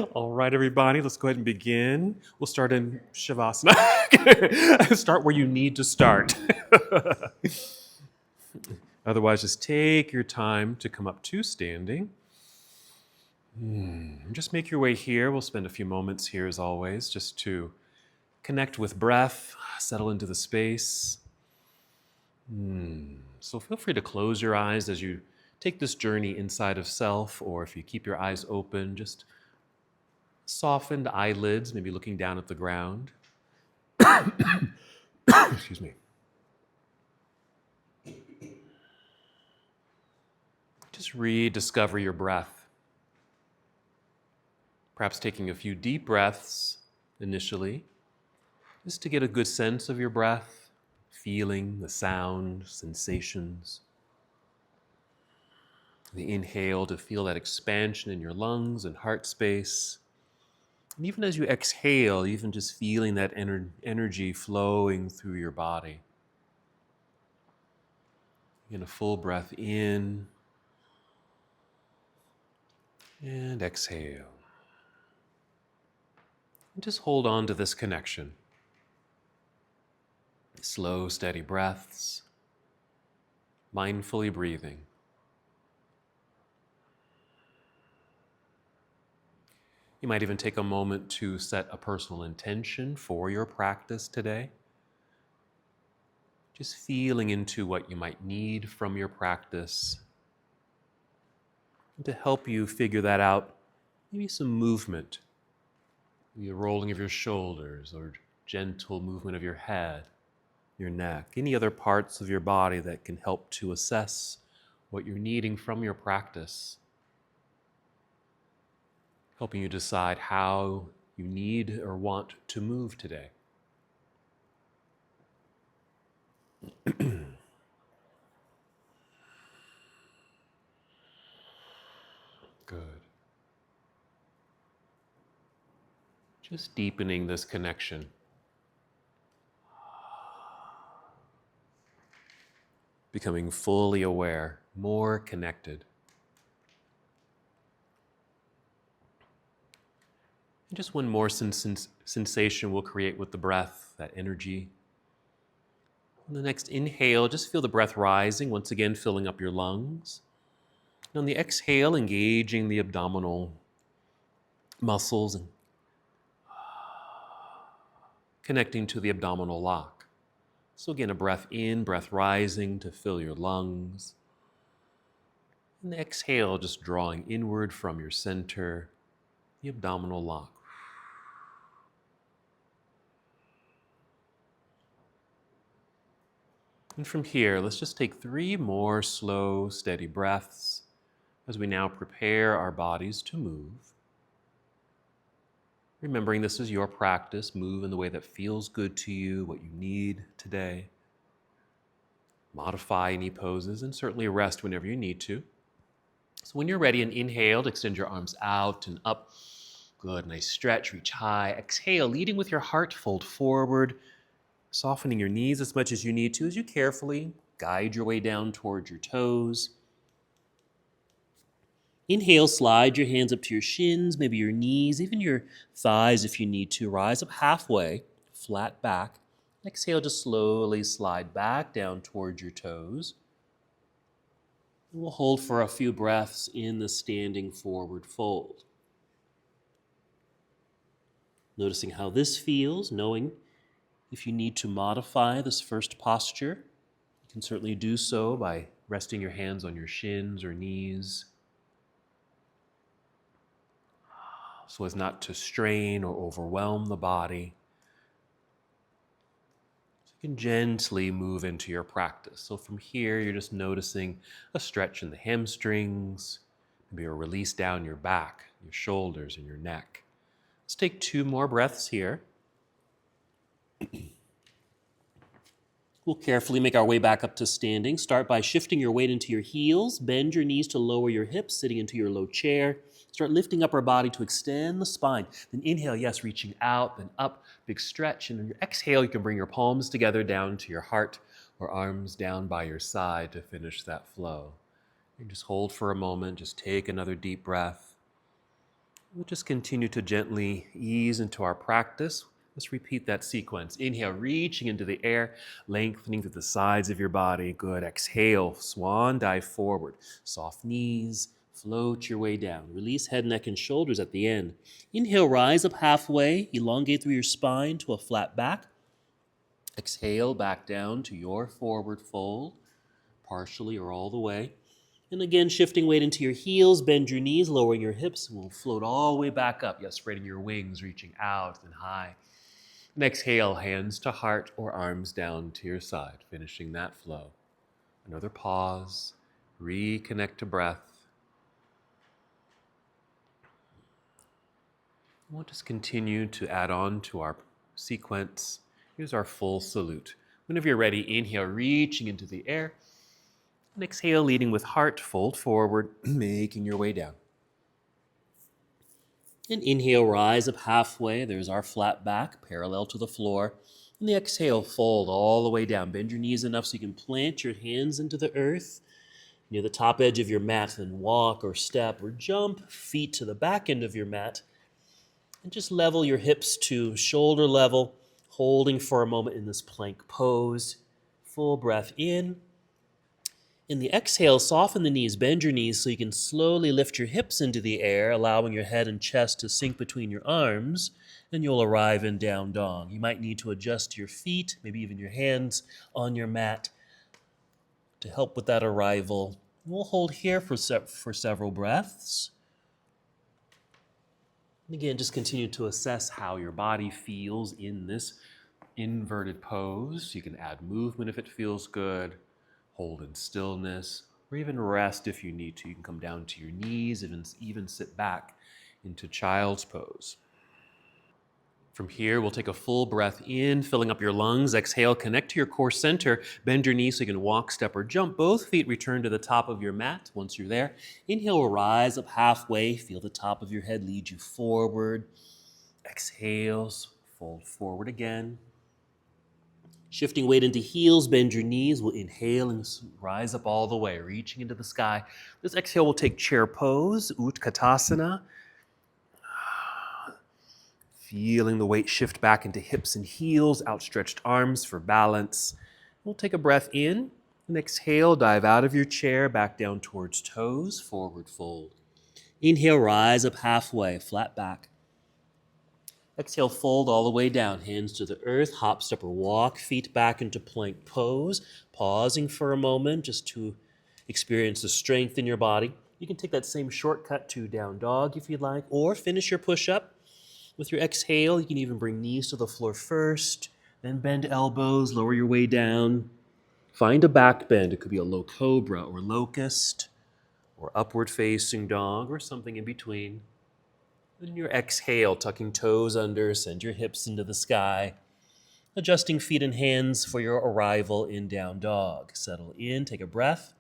All right, everybody, let's go ahead and begin. We'll start in Shavasana. Start where you need to start. Otherwise, just take your time to come up to standing. Just make your way here. We'll spend a few moments here, as always, just to connect with breath, settle into the space. So feel free to close your eyes as you take this journey inside of self, or if you keep your eyes open, just softened eyelids, maybe looking down at the ground. Excuse me. Just rediscover your breath. Perhaps taking a few deep breaths initially, just to get a good sense of your breath, feeling the sound, sensations. The inhale to feel that expansion in your lungs and heart space. And even as you exhale, even just feeling that energy flowing through your body. In a full breath in and exhale. And just hold on to this connection. Slow, steady breaths, mindfully breathing. You might even take a moment to set a personal intention for your practice today. Just feeling into what you might need from your practice. And to help you figure that out, maybe some movement. Maybe a rolling of your shoulders or gentle movement of your head, your neck, any other parts of your body that can help to assess what you're needing from your practice. Helping you decide how you need or want to move today. Good. Just deepening this connection. Becoming fully aware, more connected. And just one more sensation we'll create with the breath, that energy. On the next inhale, just feel the breath rising, once again filling up your lungs. And on the exhale, engaging the abdominal muscles and connecting to the abdominal lock. So again, a breath in, breath rising to fill your lungs. And the exhale, just drawing inward from your center, the abdominal lock. And from here, let's just take 3 more slow, steady breaths as we now prepare our bodies to move. Remembering this is your practice, move in the way that feels good to you, what you need today. Modify any poses and certainly rest whenever you need to. So when you're ready, and inhale, extend your arms out and up. Good, nice stretch, reach high. Exhale, leading with your heart, fold forward, softening your knees as much as you need to as you carefully guide your way down towards your toes. Inhale, slide your hands up to your shins, maybe your knees, even your thighs if you need to. Rise up halfway, flat back. Exhale, just slowly slide back down towards your toes. And we'll hold for a few breaths in the standing forward fold. Noticing how this feels, knowing if you need to modify this first posture, you can certainly do so by resting your hands on your shins or knees, so as not to strain or overwhelm the body. So you can gently move into your practice. So from here, you're just noticing a stretch in the hamstrings, maybe a release down your back, your shoulders, and your neck. Let's take 2 more breaths here. We'll carefully make our way back up to standing. Start by shifting your weight into your heels. Bend your knees to lower your hips, sitting into your low chair. Start lifting up our body to extend the spine. Then inhale, yes, reaching out, then up, big stretch. And on your exhale, you can bring your palms together down to your heart or arms down by your side to finish that flow. And just hold for a moment. Just take another deep breath. We'll just continue to gently ease into our practice. Let's repeat that sequence. Inhale, reaching into the air, lengthening through the sides of your body. Good. Exhale, swan dive forward. Soft knees, float your way down. Release head, neck, and shoulders at the end. Inhale, rise up halfway. Elongate through your spine to a flat back. Exhale, back down to your forward fold, partially or all the way. And again, shifting weight into your heels, bend your knees, lowering your hips, and we'll float all the way back up. Yes, spreading your wings, reaching out and high. And exhale, hands to heart or arms down to your side, finishing that flow. Another pause, reconnect to breath. We'll just continue to add on to our sequence. Here's our full salute. Whenever you're ready, inhale, reaching into the air. And exhale, leading with heart, fold forward, making your way down. And inhale, rise up halfway. There's our flat back, parallel to the floor. And the exhale, fold all the way down. Bend your knees enough so you can plant your hands into the earth near the top edge of your mat, and walk or step or jump feet to the back end of your mat. And just level your hips to shoulder level, holding for a moment in this plank pose. Full breath in. In the exhale, soften the knees, bend your knees so you can slowly lift your hips into the air, allowing your head and chest to sink between your arms, and you'll arrive in down dog. You might need to adjust your feet, maybe even your hands on your mat to help with that arrival. We'll hold here for several breaths. And again, just continue to assess how your body feels in this inverted pose. You can add movement if it feels good. Hold in stillness, or even rest if you need to. You can come down to your knees and even sit back into child's pose. From here, we'll take a full breath in, filling up your lungs. Exhale, connect to your core center. Bend your knees so you can walk, step, or jump. Both feet return to the top of your mat once you're there. Inhale, rise up halfway. Feel the top of your head lead you forward. Exhale, fold forward again. Shifting weight into heels, bend your knees. We'll inhale and rise up all the way, reaching into the sky. This exhale, we'll take chair pose, Utkatasana. Feeling the weight shift back into hips and heels, outstretched arms for balance. We'll take a breath in and exhale, dive out of your chair, back down towards toes, forward fold. Inhale, rise up halfway, flat back. Exhale, fold all the way down, hands to the earth, hop, step, or walk, feet back into plank pose, pausing for a moment just to experience the strength in your body. You can take that same shortcut to down dog if you'd like, or finish your push-up. With your exhale, you can even bring knees to the floor first, then bend elbows, lower your way down. Find a back bend. It could be a low cobra or locust, or upward facing dog, or something in between. Then your exhale, tucking toes under, send your hips into the sky. Adjusting feet and hands for your arrival in down dog. Settle in, take a breath.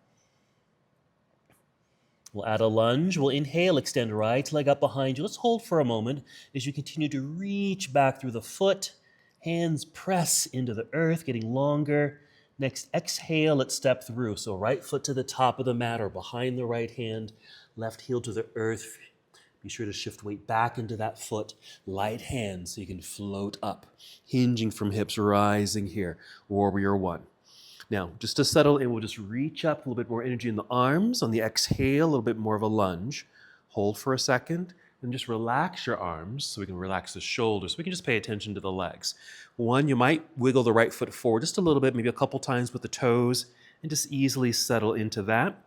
We'll add a lunge. We'll inhale, extend right leg up behind you. Let's hold for a moment as you continue to reach back through the foot. Hands press into the earth, getting longer. Next, exhale, let's step through. So right foot to the top of the mat or behind the right hand, left heel to the earth. Be sure to shift weight back into that foot. Light hand so you can float up, hinging from hips, rising here. Warrior one. Now, just to settle in, we'll just reach up, a little bit more energy in the arms. On the exhale, a little bit more of a lunge. Hold for a second, and just relax your arms so we can relax the shoulders. So we can just pay attention to the legs. One, you might wiggle the right foot forward just a little bit, maybe a couple times with the toes, and just easily settle into that.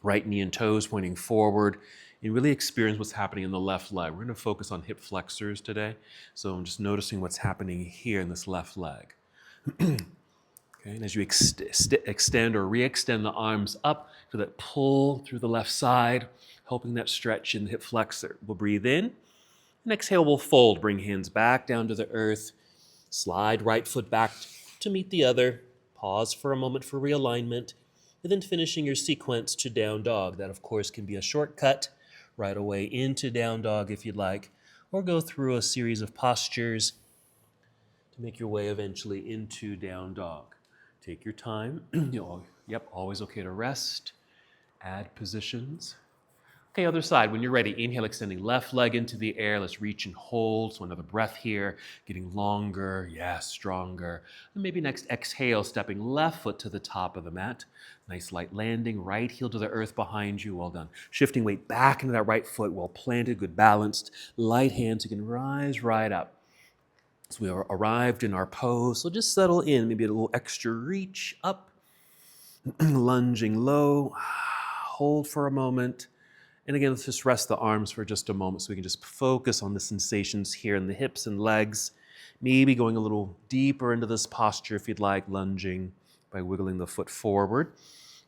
Right knee and toes pointing forward, and really experience what's happening in the left leg. We're going to focus on hip flexors today, so I'm just noticing what's happening here in this left leg. Okay, and as you extend or re-extend the arms up, feel that pull through the left side, helping that stretch in the hip flexor. We'll breathe in, and exhale, we'll fold. Bring hands back down to the earth. Slide right foot back to meet the other. Pause for a moment for realignment, and then finishing your sequence to down dog. That, of course, can be a shortcut right away into down dog if you'd like, or go through a series of postures to make your way eventually into down dog. Take your time. Always okay to rest, add positions. Okay, other side. When you're ready, inhale, extending left leg into the air. Let's reach and hold. So another breath here, getting longer. Yes, stronger. And maybe next exhale, stepping left foot to the top of the mat. Nice light landing, right heel to the earth behind you. Well done. Shifting weight back into that right foot, well planted, good balanced. Light hands, you can rise right up. So we arrived in our pose. So just settle in, maybe a little extra reach up. Lunging low. Hold for a moment. And again, let's just rest the arms for just a moment so we can just focus on the sensations here in the hips and legs. Maybe going a little deeper into this posture if you'd like, lunging by wiggling the foot forward.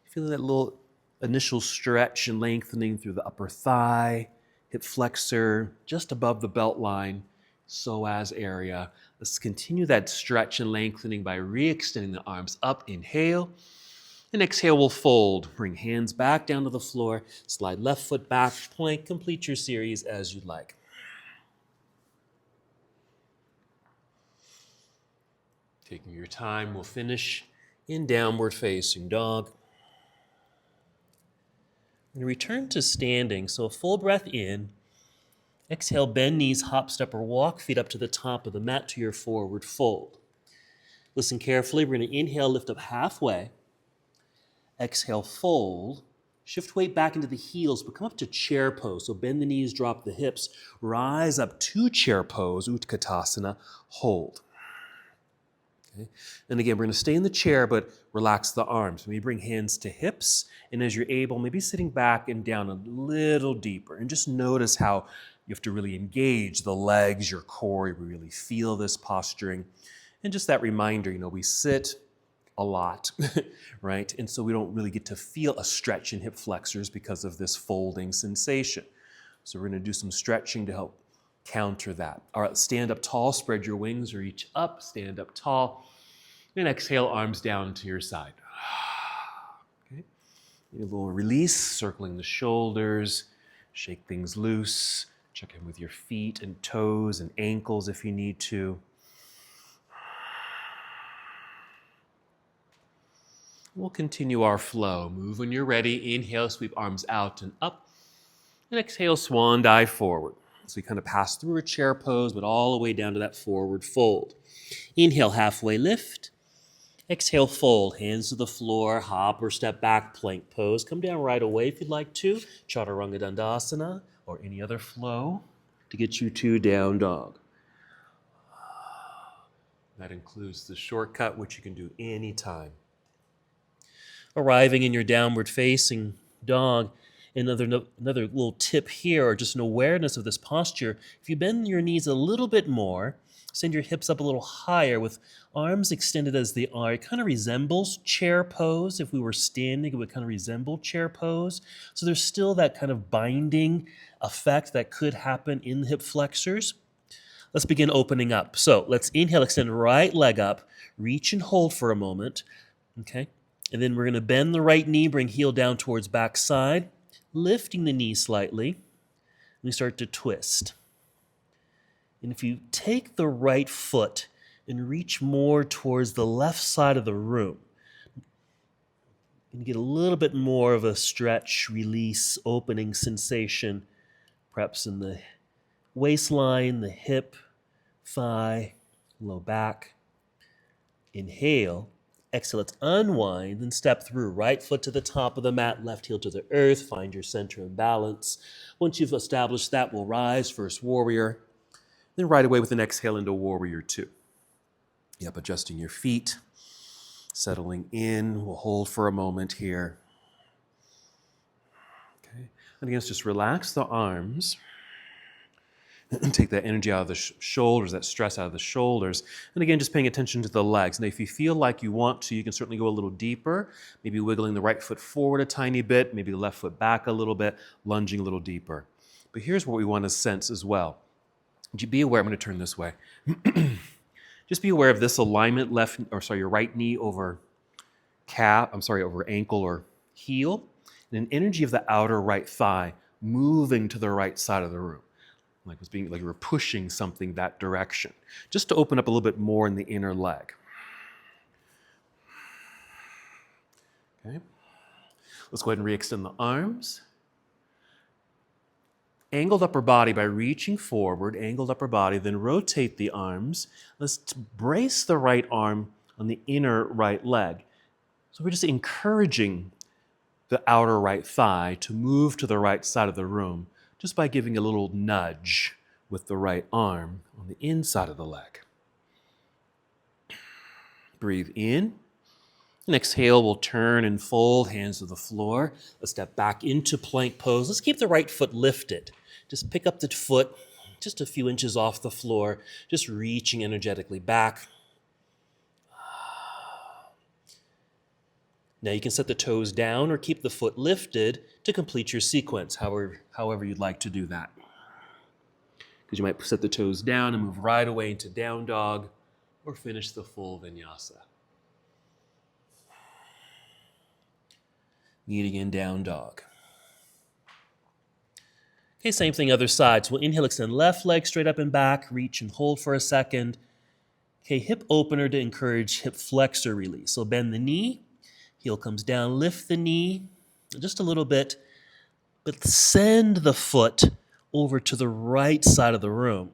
Feeling that little initial stretch and lengthening through the upper thigh, hip flexor, just above the belt line, psoas area. Let's continue that stretch and lengthening by re-extending the arms up. Inhale. And exhale, we'll fold. Bring hands back down to the floor. Slide left foot back, plank. Complete your series as you'd like. Taking your time, we'll finish in downward facing dog. And return to standing. So a full breath in. Exhale, bend knees, hop, step, or walk. Feet up to the top of the mat to your forward fold. Listen carefully. We're going to inhale, lift up halfway. Exhale, fold. Shift weight back into the heels, but come up to chair pose. So bend the knees, drop the hips. Rise up to chair pose, Utkatasana. Hold. Okay. And again, we're going to stay in the chair, but relax the arms. Maybe bring hands to hips. And as you're able, maybe sitting back and down a little deeper. And just notice how you have to really engage the legs, your core. You really feel this posturing. And just that reminder, we sit a lot, right? And so we don't really get to feel a stretch in hip flexors because of this folding sensation. So we're going to do some stretching to help counter that. All right, stand up tall, spread your wings, reach up, stand up tall, and exhale, arms down to your side. Okay. A little release, circling the shoulders, shake things loose, check in with your feet and toes and ankles if you need to. We'll continue our flow. Move when you're ready. Inhale, sweep arms out and up. And exhale, swan dive forward. So we kind of pass through a chair pose, but all the way down to that forward fold. Inhale, halfway lift. Exhale, fold. Hands to the floor, hop or step back, plank pose. Come down right away if you'd like to. Chaturanga Dandasana or any other flow to get you to down dog. That includes the shortcut, which you can do anytime. Arriving in your downward facing dog. Another little tip here, or just an awareness of this posture. If you bend your knees a little bit more, send your hips up a little higher with arms extended as they are. It kind of resembles chair pose. If we were standing, it would kind of resemble chair pose. So there's still that kind of binding effect that could happen in the hip flexors. Let's begin opening up. So let's inhale, extend right leg up, reach and hold for a moment. Okay. And then we're going to bend the right knee, bring heel down towards back side, lifting the knee slightly. We start to twist. And if you take the right foot and reach more towards the left side of the room, you get a little bit more of a stretch, release, opening sensation, perhaps in the waistline, the hip, thigh, low back. Inhale. Exhale, let's unwind and step through. Right foot to the top of the mat, left heel to the earth. Find your center and balance. Once you've established that, we'll rise, first warrior. Then right away with an exhale into warrior two. Yep, adjusting your feet, settling in. We'll hold for a moment here. Okay, and again, just relax the arms. And take that energy out of the shoulders, that stress out of the shoulders. And again, just paying attention to the legs. Now, if you feel like you want to, you can certainly go a little deeper, maybe wiggling the right foot forward a tiny bit, maybe the left foot back a little bit, lunging a little deeper. But here's what we want to sense as well. Be aware, I'm going to turn this way. Just be aware of this alignment, your right knee over over ankle or heel, and an energy of the outer right thigh moving to the right side of the room. Like you were pushing something that direction, just to open up a little bit more in the inner leg. Okay. Let's go ahead and re-extend the arms. Angled upper body by reaching forward, angled upper body, then rotate the arms. Let's brace the right arm on the inner right leg. So we're just encouraging the outer right thigh to move to the right side of the room just by giving a little nudge with the right arm on the inside of the leg. Breathe in. And exhale, we'll turn and fold, hands to the floor. Let's step back into plank pose. Let's keep the right foot lifted. Just pick up the foot just a few inches off the floor, just reaching energetically back. Now you can set the toes down or keep the foot lifted to complete your sequence, however you'd like to do that. Because you might set the toes down and move right away into down dog or finish the full vinyasa. Meeting in down dog. Okay, same thing other side. So we'll inhale, extend left leg straight up and back, reach and hold for a second. Okay, hip opener to encourage hip flexor release. So bend the knee, heel comes down, lift the knee just a little bit, but send the foot over to the right side of the room,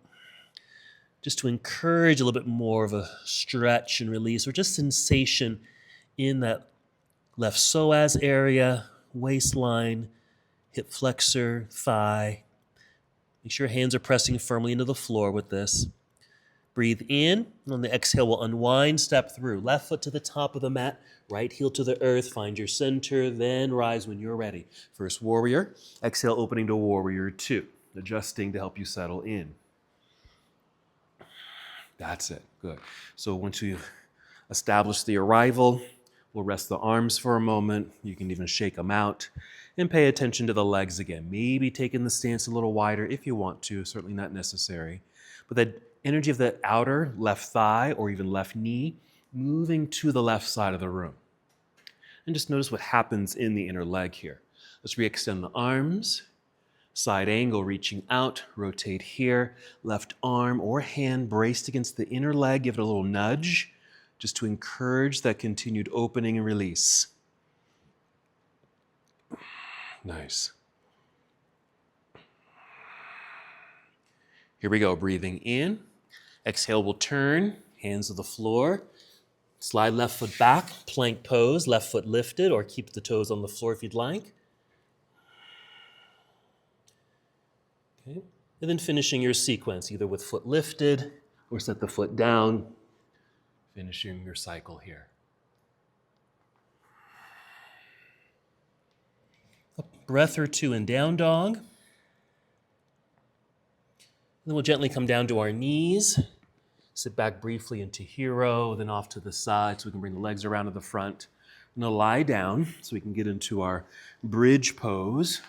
just to encourage a little bit more of a stretch and release, or just sensation in that left psoas area, waistline, hip flexor, thigh. Make sure your hands are pressing firmly into the floor with this. Breathe in. On the exhale, we'll unwind, step through. Left foot to the top of the mat, right heel to the earth. Find your center, then rise when you're ready. First warrior. Exhale, opening to warrior two. Adjusting to help you settle in. That's it. Good. So once you've established the arrival, we'll rest the arms for a moment. You can even shake them out and pay attention to the legs again. Maybe taking the stance a little wider if you want to, certainly not necessary. But that energy of the outer left thigh or even left knee moving to the left side of the room. And just notice what happens in the inner leg here. Let's re-extend the arms. Side angle, reaching out, rotate here. Left arm or hand braced against the inner leg. Give it a little nudge just to encourage that continued opening and release. Nice. Here we go, breathing in. Exhale, we'll turn, hands to the floor. Slide left foot back, plank pose, left foot lifted, or keep the toes on the floor if you'd like. Okay. And then finishing your sequence, either with foot lifted or set the foot down, finishing your cycle here. A breath or two in down dog. Then we'll gently come down to our knees. Sit back briefly into hero, then off to the side so we can bring the legs around to the front. I'm going to lie down so we can get into our bridge pose.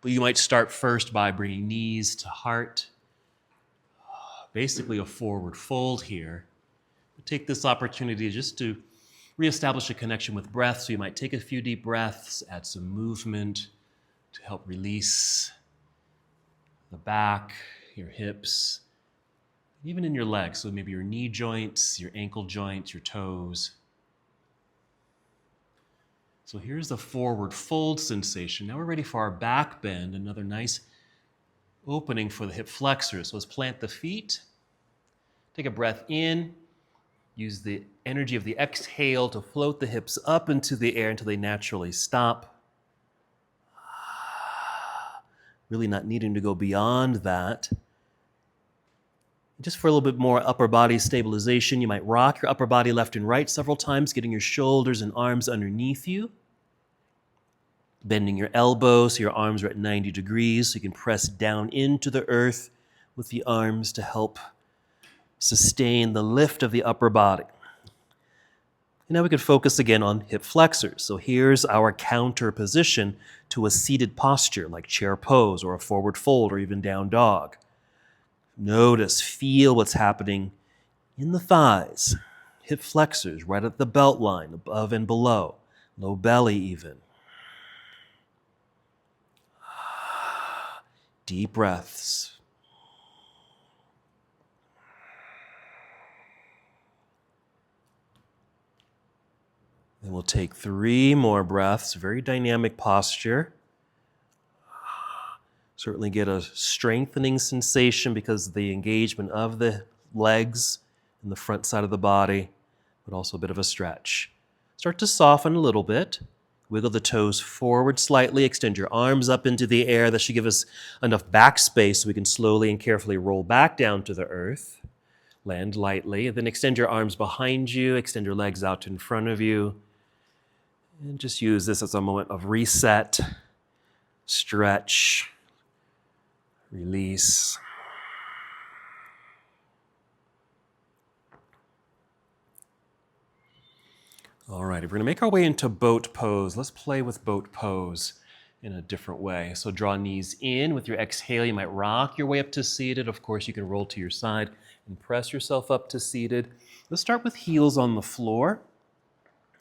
But you might start first by bringing knees to heart. Basically a forward fold here. Take this opportunity just to reestablish a connection with breath. So you might take a few deep breaths, add some movement to help release the back, your hips, even in your legs. So maybe your knee joints, your ankle joints, your toes. So here's the forward fold sensation. Now we're ready for our back bend, another nice opening for the hip flexors. So let's plant the feet. Take a breath in. Use the energy of the exhale to float the hips up into the air until they naturally stop. Really not needing to go beyond that. Just for a little bit more upper body stabilization, you might rock your upper body left and right several times, getting your shoulders and arms underneath you. Bending your elbows so your arms are at 90 degrees so you can press down into the earth with the arms to help sustain the lift of the upper body. And now we could focus again on hip flexors. So here's our counter position to a seated posture like chair pose or a forward fold or even down dog. Notice, feel what's happening in the thighs, hip flexors right at the belt line, above and below, low belly even. Deep breaths. Then we'll take 3 more breaths, very dynamic posture. Certainly get a strengthening sensation because of the engagement of the legs and the front side of the body, but also a bit of a stretch. Start to soften a little bit. Wiggle the toes forward slightly. Extend your arms up into the air. That should give us enough back space so we can slowly and carefully roll back down to the earth. Land lightly. And then extend your arms behind you. Extend your legs out in front of you. And just use this as a moment of reset, stretch, release. All right, if we're going to make our way into boat pose, let's play with boat pose in a different way. So draw knees in. With your exhale, you might rock your way up to seated. Of course, you can roll to your side and press yourself up to seated. Let's start with heels on the floor.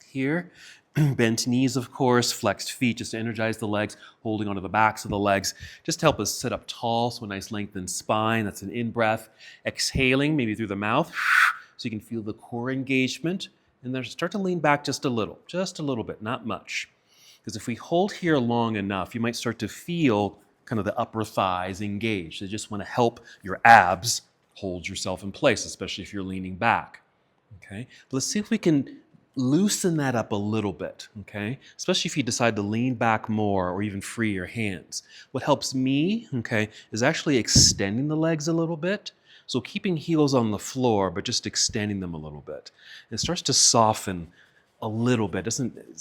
Here, bent knees, of course, flexed feet, just to energize the legs, holding onto the backs of the legs, just to help us sit up tall, so a nice lengthened spine. That's an in-breath. Exhaling, maybe through the mouth, so you can feel the core engagement. And then start to lean back just a little bit, not much. Because if we hold here long enough, you might start to feel kind of the upper thighs engaged. They just want to help your abs hold yourself in place, especially if you're leaning back. Okay, but let's see if we can loosen that up a little bit, okay? Especially if you decide to lean back more or even free your hands. What helps me, okay, is actually extending the legs a little bit. So keeping heels on the floor, but just extending them a little bit. It starts to soften a little bit. It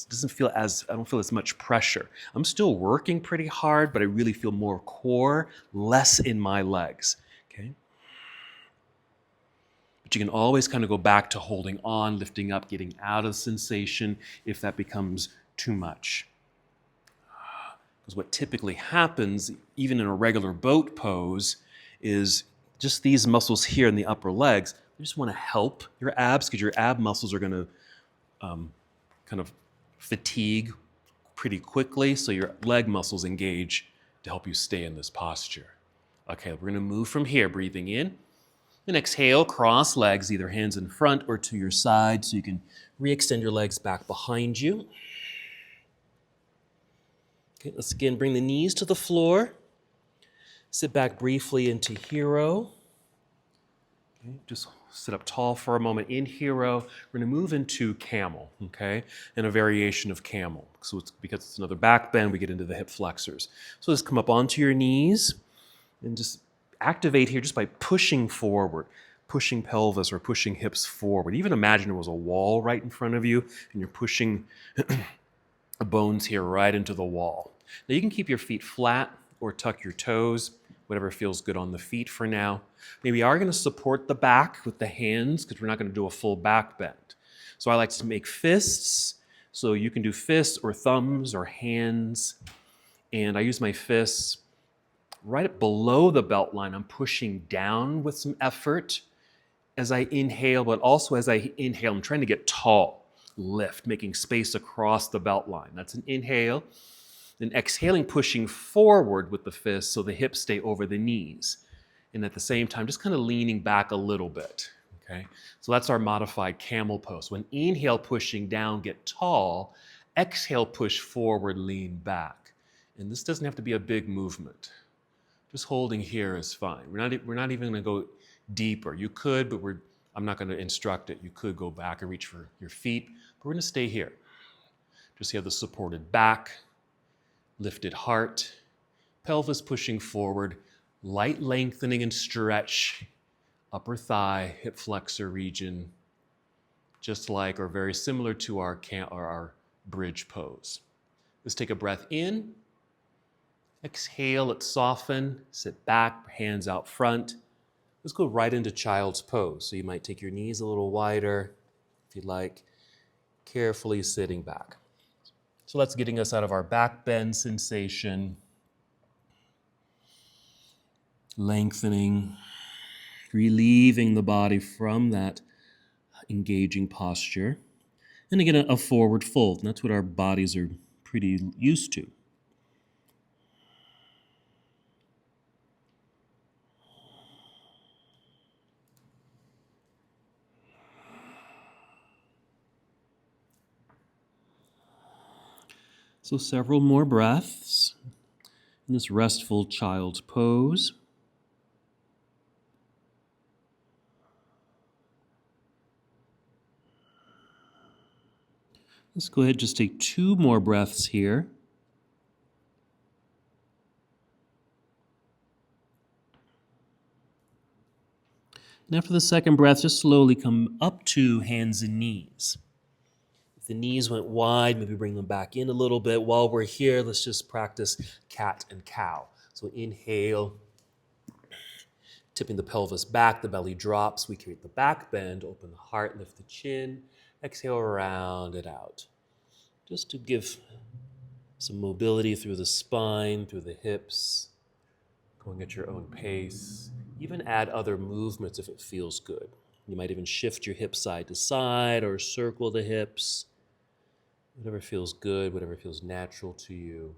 doesn't feel as, I don't feel as much pressure. I'm still working pretty hard, but I really feel more core, less in my legs, okay? But you can always kind of go back to holding on, lifting up, getting out of sensation if that becomes too much. Because what typically happens, even in a regular boat pose, is just these muscles here in the upper legs, they just want to help your abs because your ab muscles are going to kind of fatigue pretty quickly, so your leg muscles engage to help you stay in this posture. Okay, we're going to move from here, breathing in. And exhale, cross legs, either hands in front or to your side, so you can re-extend your legs back behind you. Okay, let's again bring the knees to the floor. Sit back briefly into hero. Okay, just sit up tall for a moment in hero. We're going to move into camel, okay, and a variation of camel. So because it's another back bend, we get into the hip flexors. So just come up onto your knees and just activate here just by pushing forward, pushing pelvis or pushing hips forward. Even imagine there was a wall right in front of you and you're pushing the bones here right into the wall. Now you can keep your feet flat or tuck your toes, whatever feels good on the feet for now. Maybe you are going to support the back with the hands because we're not going to do a full back bend. So I like to make fists. So you can do fists or thumbs or hands. And I use my fists right below the belt line. I'm pushing down with some effort as I inhale, but also as I inhale, I'm trying to get tall, lift, making space across the belt line. That's an inhale. Then exhaling, pushing forward with the fists so the hips stay over the knees. And at the same time, just kind of leaning back a little bit, okay? So that's our modified camel pose. When inhale, pushing down, get tall. Exhale, push forward, lean back. And this doesn't have to be a big movement. Just holding here is fine. We're not even going to go deeper. You could, but I'm not going to instruct it. You could go back and reach for your feet, but we're going to stay here. Just have the supported back, lifted heart, pelvis pushing forward, light lengthening and stretch, upper thigh, hip flexor region, just like or very similar to our bridge pose. Let's take a breath in. Exhale, let's soften, sit back, hands out front. Let's go right into child's pose. So you might take your knees a little wider, if you'd like, carefully sitting back. So that's getting us out of our back bend sensation, lengthening, relieving the body from that engaging posture. And again, a forward fold. And that's what our bodies are pretty used to. So several more breaths. in this restful child's pose. Let's go ahead and just take 2 more breaths here. And after the second breath, just slowly come up to hands and knees. If the knees went wide, maybe bring them back in a little bit. While we're here, let's just practice cat and cow. So inhale, tipping the pelvis back, the belly drops. We create the back bend, open the heart, lift the chin. Exhale, round it out. Just to give some mobility through the spine, through the hips, going at your own pace. Even add other movements if it feels good. You might even shift your hips side to side or circle the hips. Whatever feels good, whatever feels natural to you.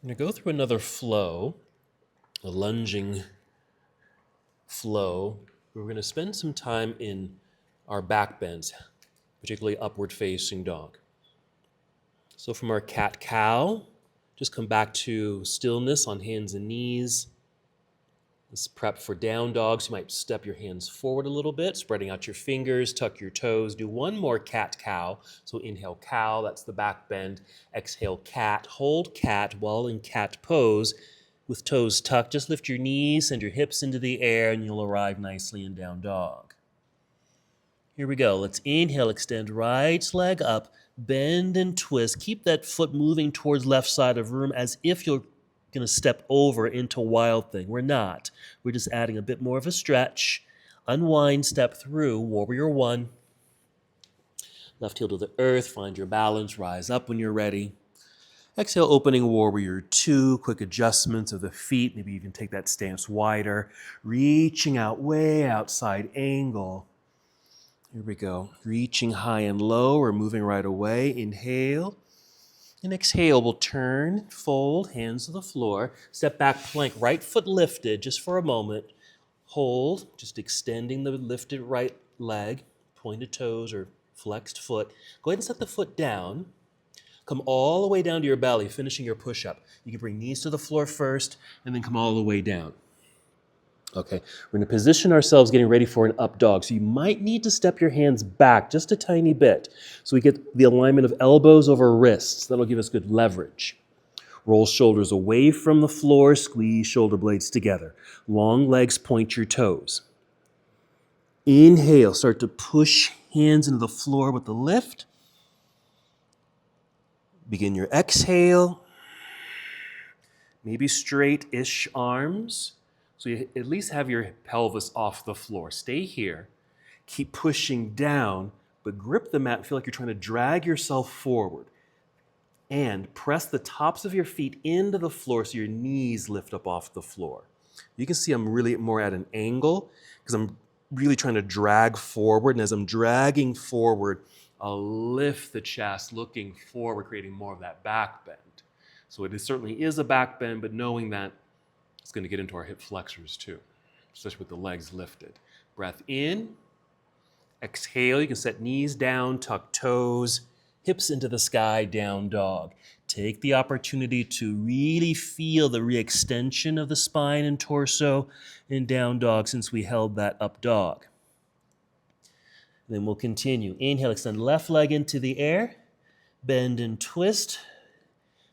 I'm going to go through another flow, a lunging flow. We're going to spend some time in our back bends, particularly upward facing dog. So from our cat-cow, just come back to stillness on hands and knees. Let's prep for down dogs. You might step your hands forward a little bit, spreading out your fingers, tuck your toes. Do one more cat-cow. So inhale cow, that's the back bend. Exhale cat, hold cat while in cat pose with toes tucked. Just lift your knees, send your hips into the air, and you'll arrive nicely in down dog. Here we go. Let's inhale, extend right leg up, bend and twist. Keep that foot moving towards left side of room as if you're going to step over into Wild Thing. We're not. We're just adding a bit more of a stretch. Unwind, step through, Warrior 1. Left heel to the earth, find your balance, rise up when you're ready. Exhale, opening Warrior 2, quick adjustments of the feet, maybe even take that stance wider, reaching out way outside angle. Here we go, reaching high and low or moving right away. Inhale. And exhale, we'll turn, fold, hands to the floor. Step back, plank, right foot lifted just for a moment. Hold, just extending the lifted right leg, pointed toes or flexed foot. Go ahead and set the foot down. Come all the way down to your belly, finishing your push-up. You can bring knees to the floor first and then come all the way down. Okay, we're going to position ourselves getting ready for an up dog. So you might need to step your hands back just a tiny bit so we get the alignment of elbows over wrists. That'll give us good leverage. Roll shoulders away from the floor, squeeze shoulder blades together. Long legs, point your toes. Inhale, start to push hands into the floor with the lift. Begin your exhale. Maybe straight-ish arms. So you at least have your pelvis off the floor. Stay here. Keep pushing down, but grip the mat and feel like you're trying to drag yourself forward. And press the tops of your feet into the floor so your knees lift up off the floor. You can see I'm really more at an angle because I'm really trying to drag forward. And as I'm dragging forward, I'll lift the chest, looking forward, creating more of that back bend. So it certainly is a back bend, but knowing that it's going to get into our hip flexors too, especially with the legs lifted. Breath in, exhale. You can set knees down, tuck toes, hips into the sky, down dog. Take the opportunity to really feel the re-extension of the spine and torso in down dog since we held that up dog. Then we'll continue. Inhale, extend left leg into the air, bend and twist.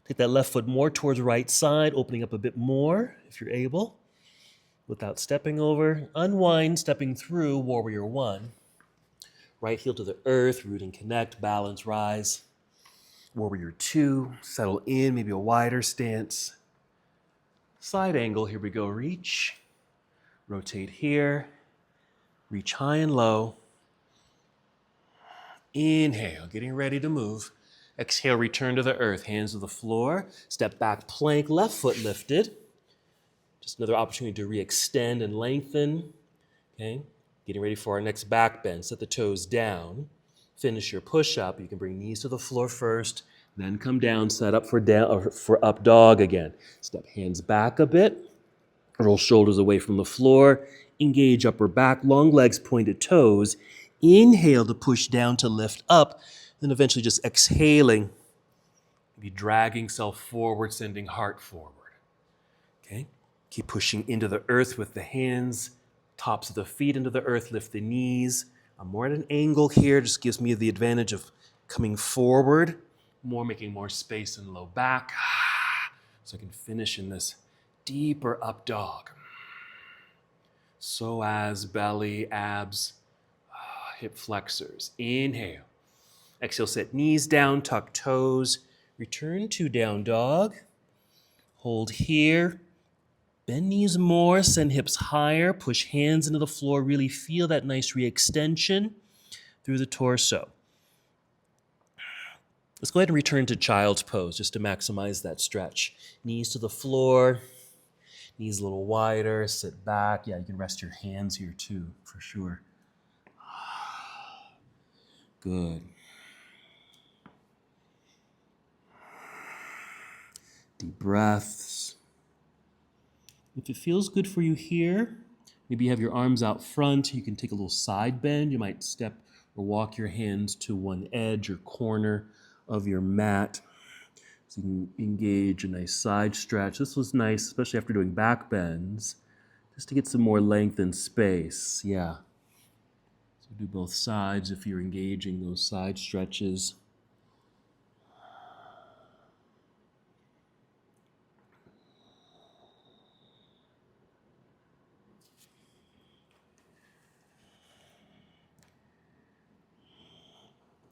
Take that left foot more towards right side, opening up a bit more if you're able, without stepping over. Unwind, stepping through Warrior 1. Right heel to the earth, root and connect, balance, rise. Warrior 2, settle in, maybe a wider stance. Side angle, here we go, reach. Rotate here, reach high and low. Inhale, getting ready to move. Exhale, return to the earth, hands to the floor. Step back, plank, left foot lifted. Just another opportunity to re-extend and lengthen. Okay, getting ready for our next back bend. Set the toes down. Finish your push-up. You can bring knees to the floor first, then come down, set up for up dog again. Step hands back a bit. Roll shoulders away from the floor. Engage upper back, long legs, pointed toes. Inhale to push down to lift up, then eventually just exhaling. Be dragging self forward, sending heart forward. Okay? Keep pushing into the earth with the hands, tops of the feet into the earth, lift the knees. I'm more at an angle here, just gives me the advantage of coming forward, making more space in low back, so I can finish in this deeper up dog. Psoas, belly, abs, hip flexors. Inhale. Exhale, set knees down, tuck toes. Return to down dog. Hold here. Bend knees more, send hips higher, push hands into the floor. Really feel that nice re-extension through the torso. Let's go ahead and return to child's pose just to maximize that stretch. Knees to the floor, knees a little wider, sit back. Yeah, you can rest your hands here too, for sure. Good. Deep breaths. If it feels good for you here, maybe you have your arms out front. You can take a little side bend. You might step or walk your hands to one edge or corner of your mat. So you can engage a nice side stretch. This was nice, especially after doing back bends, just to get some more length and space. Yeah. So do both sides if you're engaging those side stretches.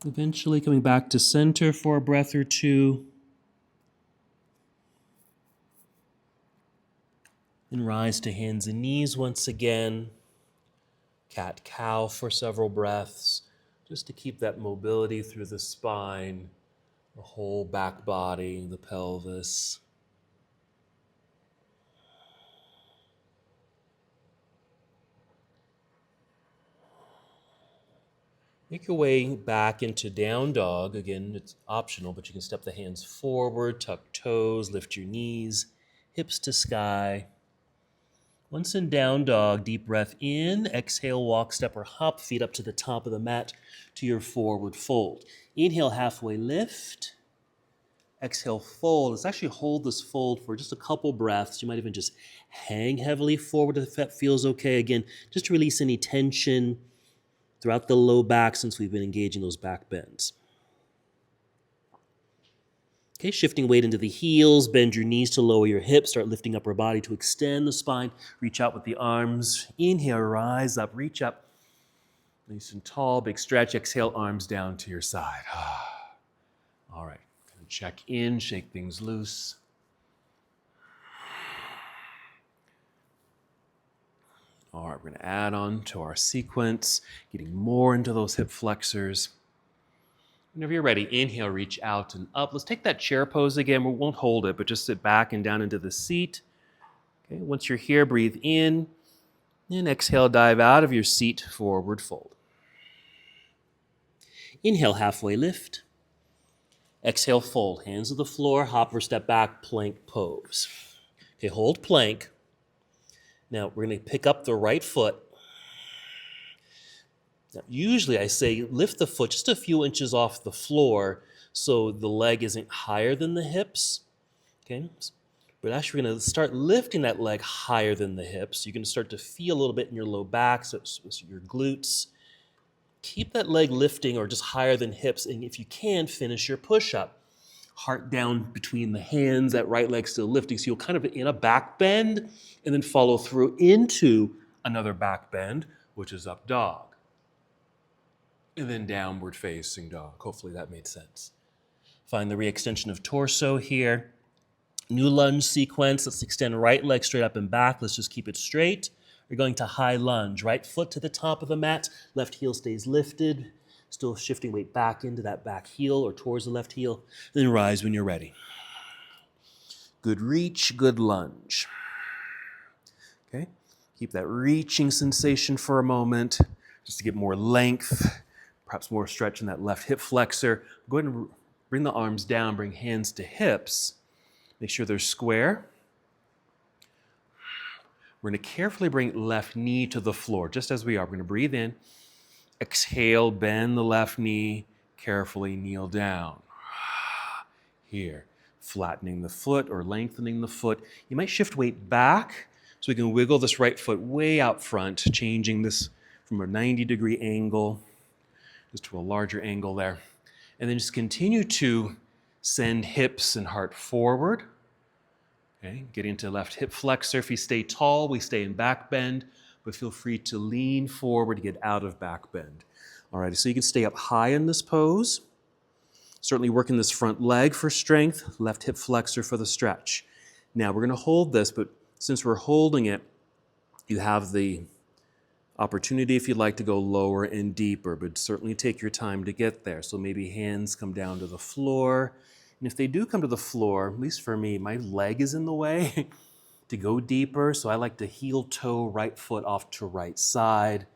Eventually coming back to center for a breath or two. And rise to hands and knees once again. Cat-cow for several breaths, just to keep that mobility through the spine, the whole back body, the pelvis. Make your way back into down dog. Again, it's optional, but you can step the hands forward, tuck toes, lift your knees, hips to sky. Once in down dog, deep breath in. Exhale, walk, step, or hop, feet up to the top of the mat to your forward fold. Inhale, halfway lift. Exhale, fold. Let's actually hold this fold for just a couple breaths. You might even just hang heavily forward if that feels okay. Again, just to release any tension throughout the low back since we've been engaging those back bends. Okay, shifting weight into the heels, bend your knees to lower your hips, start lifting upper body to extend the spine, reach out with the arms. Inhale, rise up, reach up. Nice and tall, big stretch. Exhale, arms down to your side. All right, check in, shake things loose. All right, we're going to add on to our sequence, getting more into those hip flexors. Whenever you're ready, inhale, reach out and up. Let's take that chair pose again. We won't hold it, but just sit back and down into the seat. Okay, once you're here, breathe in, and exhale, dive out of your seat, forward fold. Inhale, halfway lift. Exhale, fold. Hands to the floor, hop or step back, plank pose. Okay, hold plank. Now, we're going to pick up the right foot. Now, usually I say lift the foot just a few inches off the floor so the leg isn't higher than the hips. Okay? But actually we're going to start lifting that leg higher than the hips. You're going to start to feel a little bit in your low back, so your glutes. Keep that leg lifting or just higher than hips, and if you can, finish your push-up. Heart down between the hands, that right leg still lifting. So you'll kind of in a back bend and then follow through into another back bend, which is up dog. And then downward facing dog. Hopefully that made sense. Find the re-extension of torso here. New lunge sequence. Let's extend right leg straight up and back. Let's just keep it straight. We're going to high lunge. Right foot to the top of the mat. Left heel stays lifted. Still shifting weight back into that back heel or towards the left heel. Then rise when you're ready. Good reach, good lunge. Okay. Keep that reaching sensation for a moment just to get more length, perhaps more stretch in that left hip flexor. Go ahead and bring the arms down, bring hands to hips. Make sure they're square. We're going to carefully bring left knee to the floor, just as we are. We're going to breathe in, exhale, bend the left knee, carefully kneel down. Here, flattening the foot or lengthening the foot. You might shift weight back so we can wiggle this right foot way out front, changing this from a 90-degree angle just to a larger angle there. And then just continue to send hips and heart forward. Okay, get into left hip flexor. If you stay tall, we stay in back bend, but feel free to lean forward to get out of back bend. All right, so you can stay up high in this pose. Certainly working this front leg for strength, left hip flexor for the stretch. Now we're going to hold this, but since we're holding it, you have the opportunity, if you'd like, to go lower and deeper, but certainly take your time to get there. So maybe hands come down to the floor. And if they do come to the floor, at least for me, my leg is in the way to go deeper. So I like to heel toe, right foot off to right side,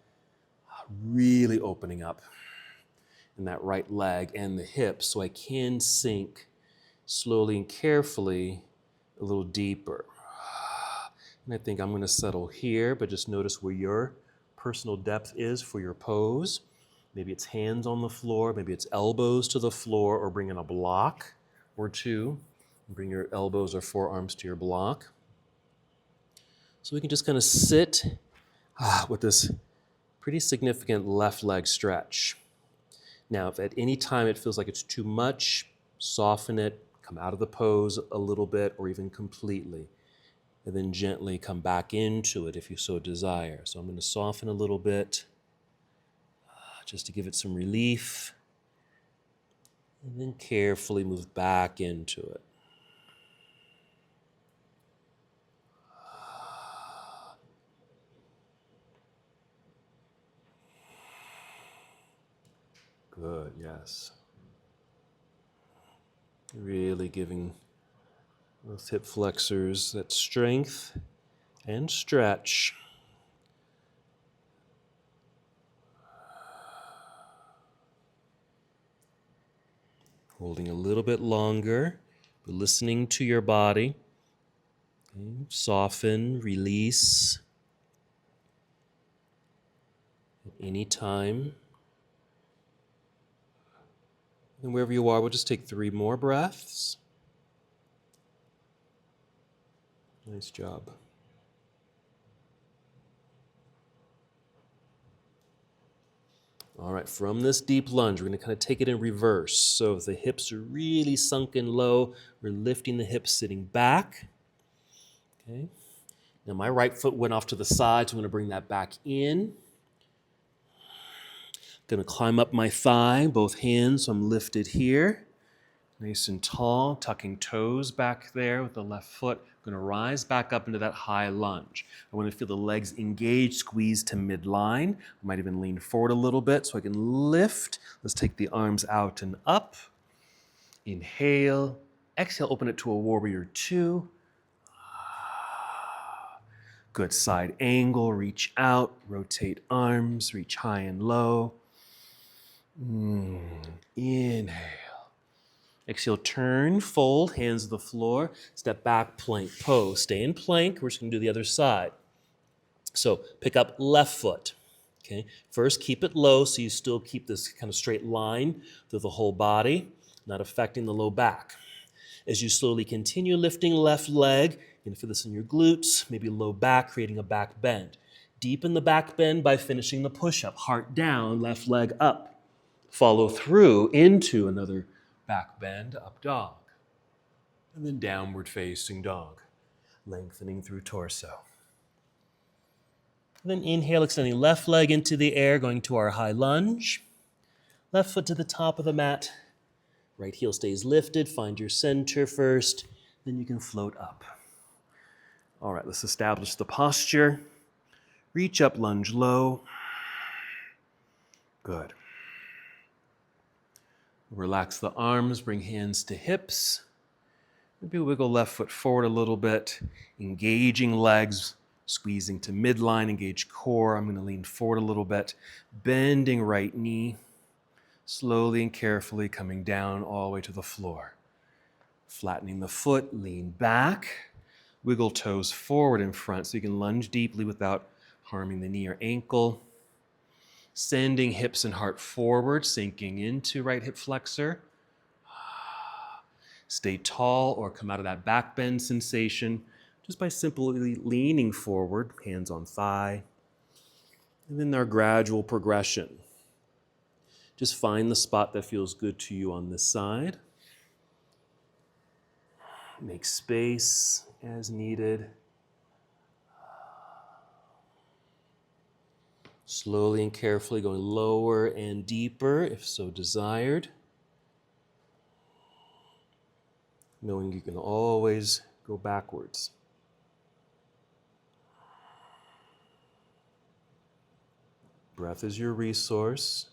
really opening up in that right leg and the hips so I can sink slowly and carefully a little deeper. And I think I'm going to settle here, but just notice where your personal depth is for your pose. Maybe it's hands on the floor, maybe it's elbows to the floor, or bring in a block or two. Bring your elbows or forearms to your block. So we can just kind of sit with this pretty significant left leg stretch. Now, if at any time it feels like it's too much, soften it, come out of the pose a little bit or even completely, and then gently come back into it if you so desire. So I'm going to soften a little bit just to give it some relief, and then carefully move back into it. Good, yes. Really giving those hip flexors that strength and stretch. Holding a little bit longer, but listening to your body. Okay. Soften, release at any time. And wherever you are, we'll just take 3 more breaths. Nice job. All right, from this deep lunge, we're going to kind of take it in reverse. So if the hips are really sunken low, we're lifting the hips sitting back. Okay. Now my right foot went off to the side, so I'm going to bring that back in. Going to climb up my thigh, both hands, so I'm lifted here. Nice and tall, tucking toes back there with the left foot. I'm going to rise back up into that high lunge. I want to feel the legs engage, squeeze to midline. I might even lean forward a little bit so I can lift. Let's take the arms out and up. Inhale. Exhale, open it to a warrior 2. Good side angle, reach out, rotate arms, reach high and low. Inhale. Exhale, turn, fold, hands to the floor, step back, plank pose. Stay in plank, we're just going to do the other side. So pick up left foot. Okay. First, keep it low so you still keep this kind of straight line through the whole body, not affecting the low back. As you slowly continue lifting left leg, you're going to feel this in your glutes, maybe low back, creating a back bend. Deepen the back bend by finishing the push-up. Heart down, left leg up. Follow through into another back bend, up dog. And then downward facing dog, lengthening through torso. And then inhale, extending left leg into the air, going to our high lunge. Left foot to the top of the mat. Right heel stays lifted. Find your center first. Then you can float up. All right, let's establish the posture. Reach up, lunge low. Good. Relax the arms, bring hands to hips. Maybe wiggle left foot forward a little bit, engaging legs, squeezing to midline, engage core. I'm going to lean forward a little bit, bending right knee, slowly and carefully coming down all the way to the floor. Flattening the foot, lean back, Wiggle toes forward and front so you can lunge deeply without harming the knee or ankle. Sending hips and heart forward, sinking into right hip flexor. Stay tall or come out of that back bend sensation just by simply leaning forward, hands on thigh. And then our gradual progression. Just find the spot that feels good to you on this side. Make space as needed. Slowly and carefully going lower and deeper if so desired. Knowing you can always go backwards. Breath is your resource.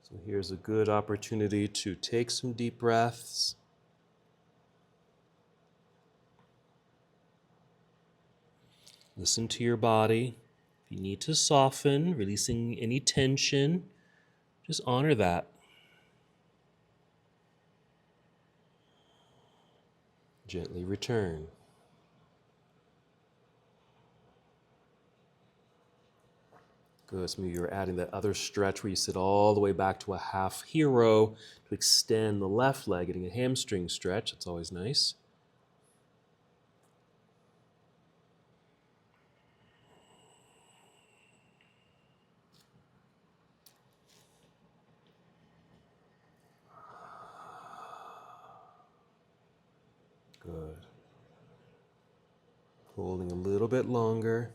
So here's a good opportunity to take some deep breaths. Listen to your body. If you need to soften, releasing any tension, just honor that. Gently return. Good. So maybe you're adding that other stretch where you sit all the way back to a half hero to extend the left leg, getting a hamstring stretch. That's always nice. Good. Holding a little bit longer.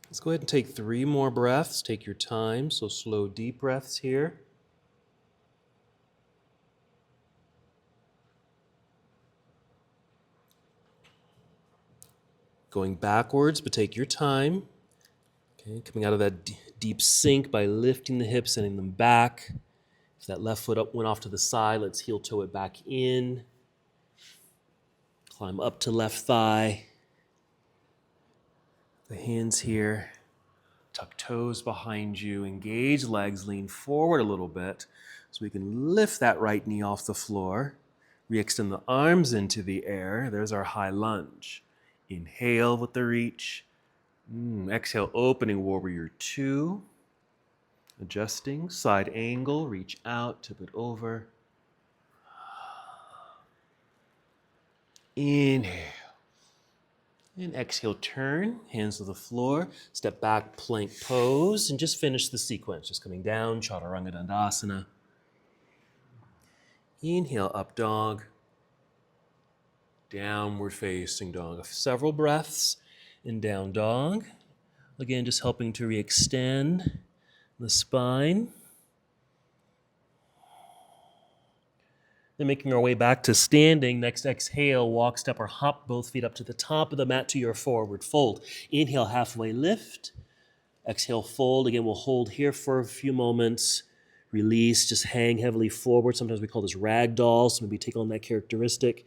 Let's go ahead and take 3 more breaths. Take your time, so slow, deep breaths here. Going backwards, but take your time. Okay, coming out of that deep sink by lifting the hips, sending them back. If that left foot went off to the side, let's heel toe it back in. Climb up to left thigh. The hands here. Tuck toes behind you. Engage legs. Lean forward a little bit so we can lift that right knee off the floor. Re-extend the arms into the air. There's our high lunge. Inhale with the reach. Exhale, opening warrior 2. Adjusting, side angle, reach out, tip it over. Inhale. And exhale, turn, hands to the floor, step back, plank pose, and just finish the sequence. Just coming down, Chaturanga Dandasana. Inhale, up dog. Downward facing dog. Several breaths in down dog. Again, just helping to re-extend the spine. Then making our way back to standing. Next exhale, walk, step, or hop both feet up to the top of the mat to your forward fold. Inhale, halfway lift. Exhale, fold. Again, we'll hold here for a few moments. Release, just hang heavily forward. Sometimes we call this ragdoll, so maybe take on that characteristic.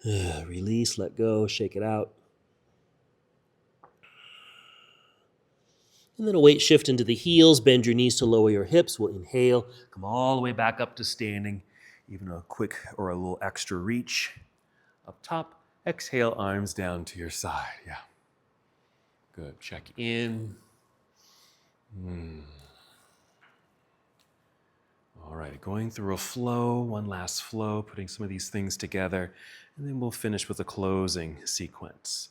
Release, let go, shake it out. And then a weight shift into the heels. Bend your knees to lower your hips. We'll inhale, come all the way back up to standing. Even a quick or a little extra reach. Up top, exhale, arms down to your side. Yeah. Good. Check in. All right, going through a flow, one last flow, putting some of these things together, and then we'll finish with a closing sequence.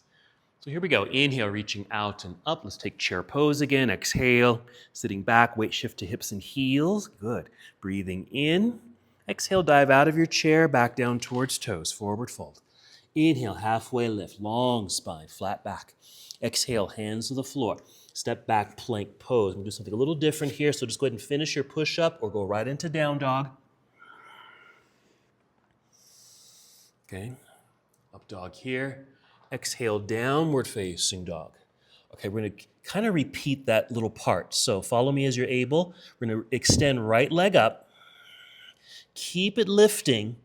So here we go. Inhale, reaching out and up. Let's take chair pose again. Exhale, sitting back, weight shift to hips and heels. Good. Breathing in. Exhale, dive out of your chair, back down towards toes, forward fold. Inhale, halfway lift, long spine, flat back. Exhale, hands to the floor. Step back, plank pose. I'm going to do something a little different here, so just go ahead and finish your push-up or go right into down dog. Okay, up dog here. Exhale, downward facing dog. Okay, we're going to kind of repeat that little part. So follow me as you're able. We're going to extend right leg up. Keep it lifting.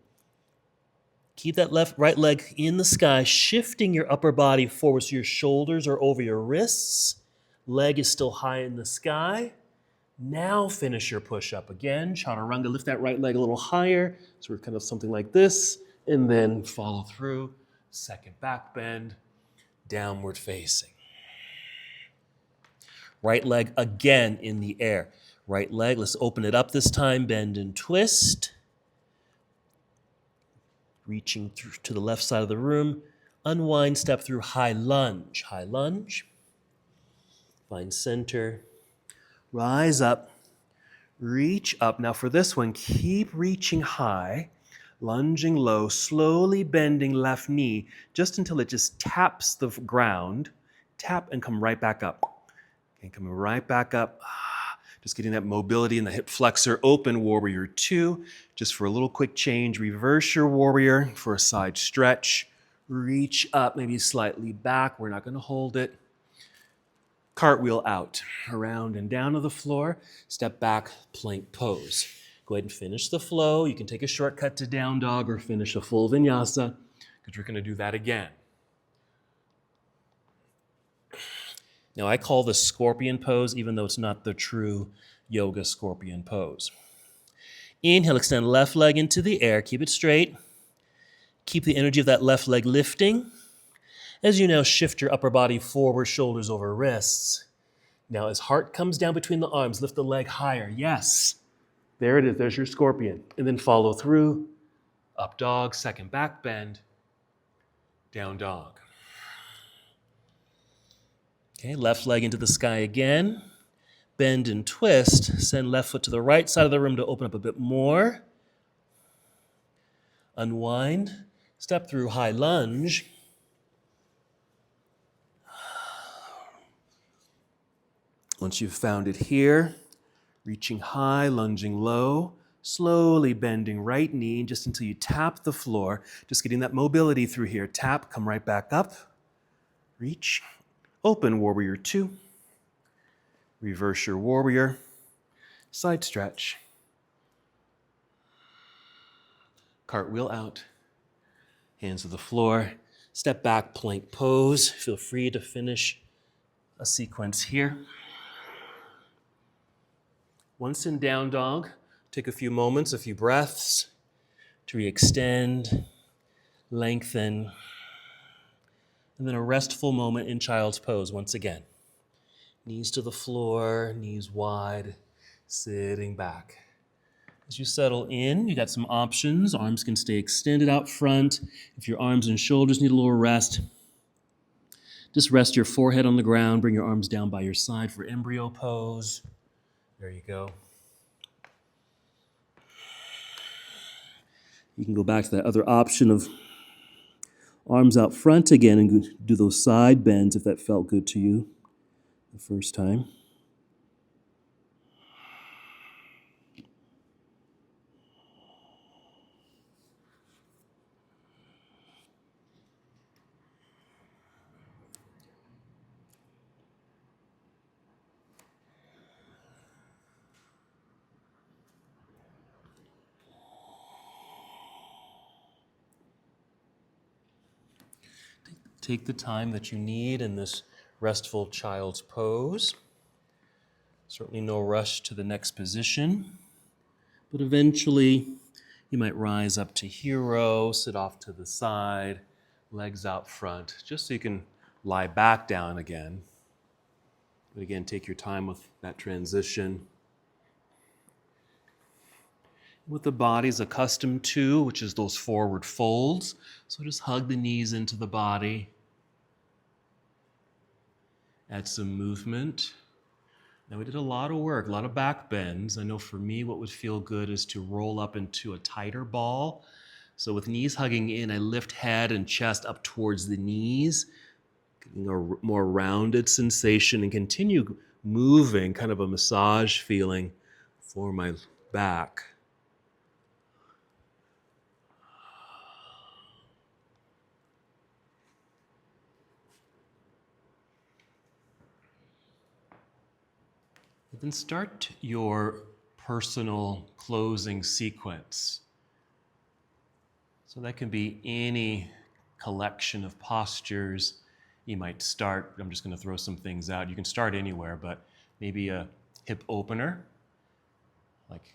Keep that right leg in the sky, shifting your upper body forward so your shoulders are over your wrists. leg is still high in the sky. Now finish your push-up again. Chaturanga, lift that right leg a little higher. So we're kind of something like this. And then follow through. Second back bend, downward facing. Right leg again in the air. Right leg, let's open it up this time. Bend and twist. Reaching through to the left side of the room. Unwind, step through high lunge. High lunge. Find center. Rise up. Reach up. Now for this one, keep reaching high. Lunging low, slowly bending left knee just until it just taps the ground. Tap and come right back up. Okay, coming right back up. Just getting that mobility in the hip flexor. Open warrior 2. Just for a little quick change, reverse your warrior for a side stretch. Reach up, maybe slightly back. We're not going to hold it. Cartwheel out, around and down to the floor. Step back, plank pose. Go ahead and finish the flow. You can take a shortcut to down dog or finish a full vinyasa because we're going to do that again. Now, I call this scorpion pose, even though it's not the true yoga scorpion pose. Inhale, extend left leg into the air. Keep it straight. Keep the energy of that left leg lifting. As you now shift your upper body forward, shoulders over wrists. Now, as heart comes down between the arms, lift the leg higher. Yes. There it is. There's your scorpion. And then follow through. Up dog, second back bend. Down dog. Okay, left leg into the sky again. Bend and twist. Send left foot to the right side of the room to open up a bit more. Unwind. Step through high lunge. Once you've found it here, reaching high, lunging low, slowly bending right knee just until you tap the floor. Just getting that mobility through here. Tap, come right back up. Reach. Open warrior 2. Reverse your warrior. Side stretch. Cartwheel out. Hands to the floor. Step back, plank pose. Feel free to finish a sequence here. Once in down dog, take a few moments, a few breaths to re-extend, lengthen, and then a restful moment in child's pose once again. Knees to the floor, knees wide, sitting back. As you settle in, you got some options. Arms can stay extended out front. If your arms and shoulders need a little rest, just rest your forehead on the ground. Bring your arms down by your side for embryo pose. There you go. You can go back to that other option of arms out front again and do those side bends if that felt good to you the first time. Take the time that you need in this restful child's pose. Certainly no rush to the next position, but eventually you might rise up to hero, sit off to the side, legs out front, just so you can lie back down again. But again, take your time with that transition. What the body's accustomed to, which is those forward folds. So just hug the knees into the body. Add some movement. Now we did a lot of work, a lot of back bends. I know for me what would feel good is to roll up into a tighter ball. So with knees hugging in, I lift head and chest up towards the knees, getting a more rounded sensation and continue moving, kind of a massage feeling for my back. Then start your personal closing sequence. So that can be any collection of postures, You might start, I'm just going to throw some things out. You can start anywhere, but maybe a hip opener, like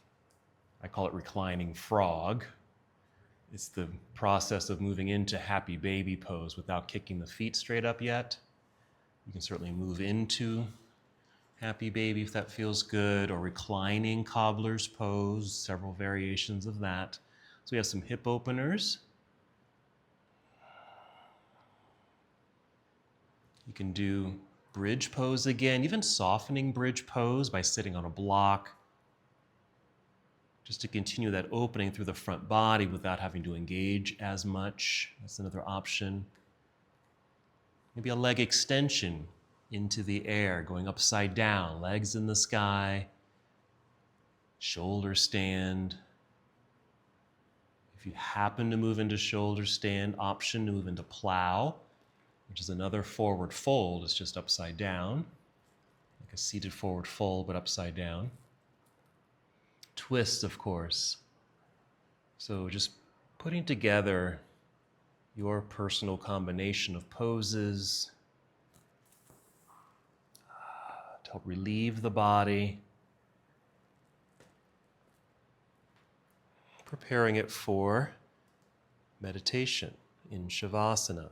I call it reclining frog. It's the process of moving into happy baby pose without kicking the feet straight up yet. You can certainly move into happy baby if that feels good, or reclining cobbler's pose, several variations of that. So we have some hip openers. You can do bridge pose again, even softening bridge pose by sitting on a block, just to continue that opening through the front body without having to engage as much. That's another option. Maybe a leg extension into the air, going upside down, legs in the sky, shoulder stand. If you happen to move into shoulder stand, option to move into plow, which is another forward fold. It's just upside down, like a seated forward fold, but upside down. Twist, of course. So just putting together your personal combination of poses to help relieve the body, preparing it for meditation in Shavasana.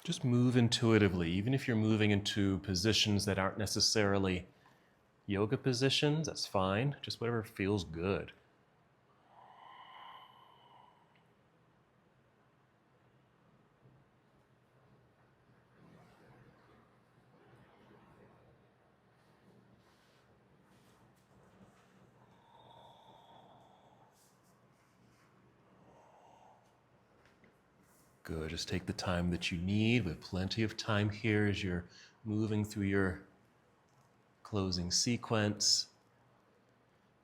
Just move intuitively, even if you're moving into positions that aren't necessarily yoga positions, that's fine. Just whatever feels good. Good. Just take the time that you need. We have plenty of time here as you're moving through your closing sequence.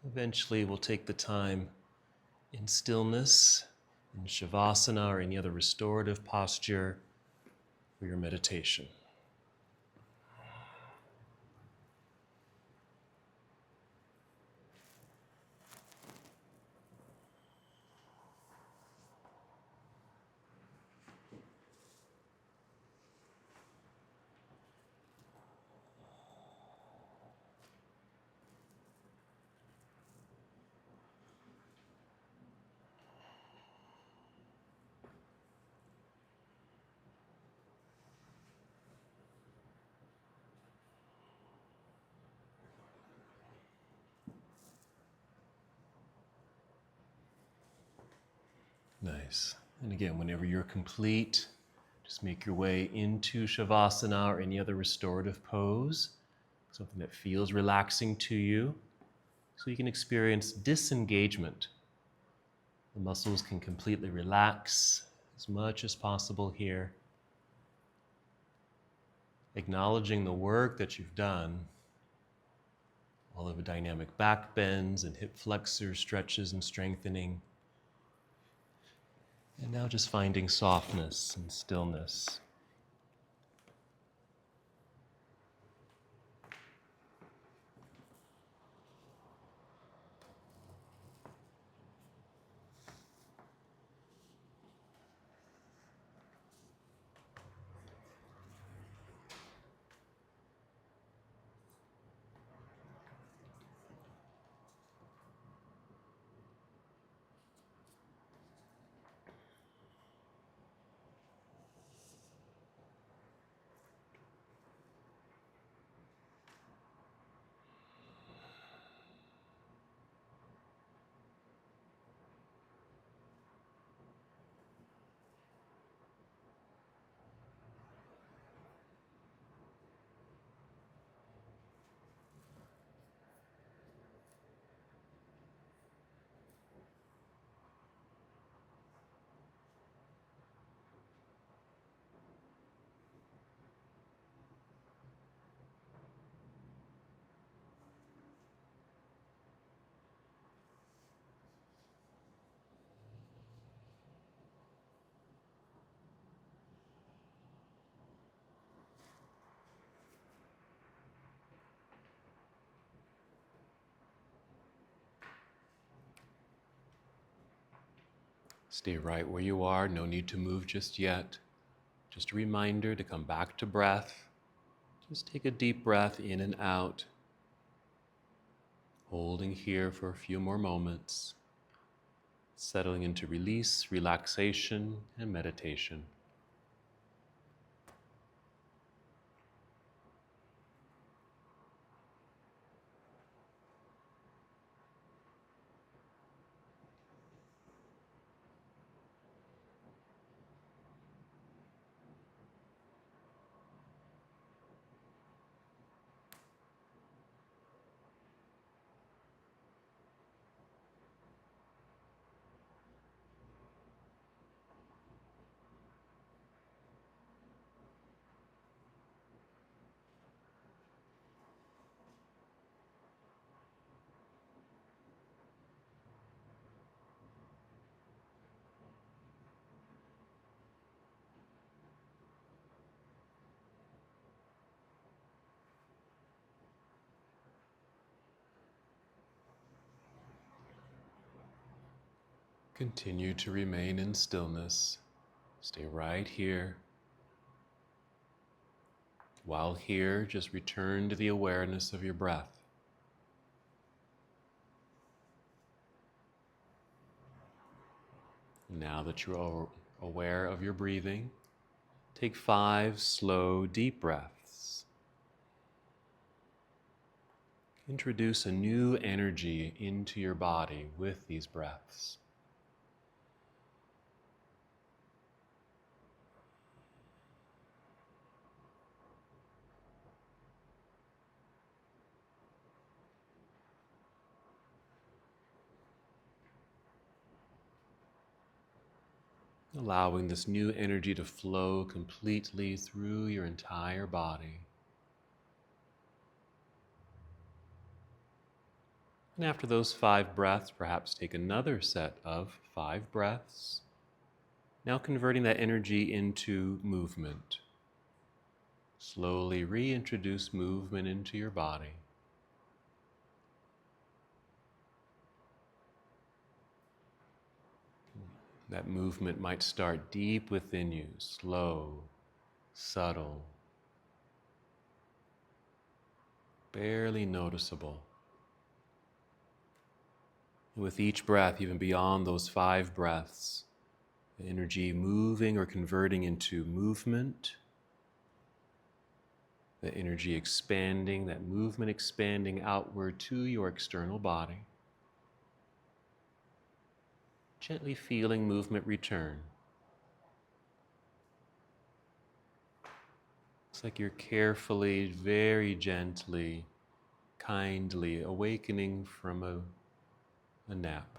Eventually, we'll take the time in stillness, in Shavasana or any other restorative posture for your meditation. Nice. And again, whenever you're complete, just make your way into Shavasana or any other restorative pose, something that feels relaxing to you, so you can experience disengagement. The muscles can completely relax as much as possible here, acknowledging the work that you've done, all of the dynamic back bends and hip flexors, stretches and strengthening. And now just finding softness and stillness. Stay right where you are. No need to move just yet. Just a reminder to come back to breath. Just take a deep breath in and out. Holding here for a few more moments. Settling into release, relaxation, and meditation. Continue to remain in stillness. Stay right here. While here, just return to the awareness of your breath. Now that you're aware of your breathing, take 5 slow, deep breaths. Introduce a new energy into your body with these breaths. Allowing this new energy to flow completely through your entire body. And after those 5 breaths, perhaps take another set of 5 breaths. Now converting that energy into movement. Slowly reintroduce movement into your body. That movement might start deep within you, slow, subtle, barely noticeable. And with each breath, even beyond those 5 breaths, the energy moving or converting into movement, the energy expanding, that movement expanding outward to your external body. Gently feeling movement return. It's like you're carefully, very gently, kindly awakening from a nap.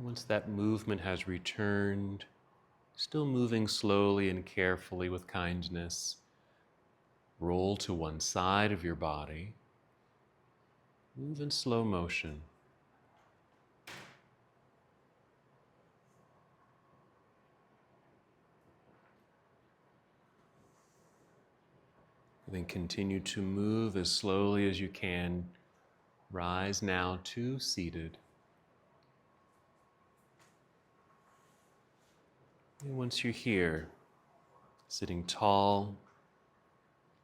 Once that movement has returned, still moving slowly and carefully with kindness, roll to one side of your body. Move in slow motion. Then continue to move as slowly as you can. Rise now to seated. And once you're here, sitting tall,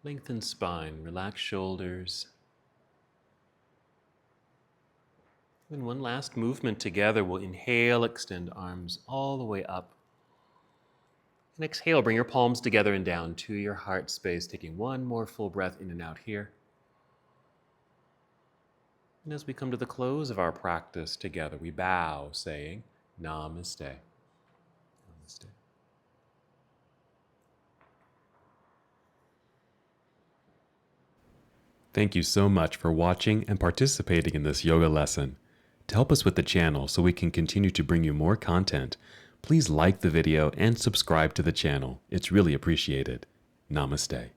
lengthen spine, relax shoulders. And one last movement together. We'll inhale, extend arms all the way up. And exhale, bring your palms together and down to your heart space, taking one more full breath in and out here. And as we come to the close of our practice together, we bow, saying, Namaste. Namaste. Thank you so much for watching and participating in this yoga lesson. To help us with the channel so we can continue to bring you more content, please like the video and subscribe to the channel. It's really appreciated. Namaste.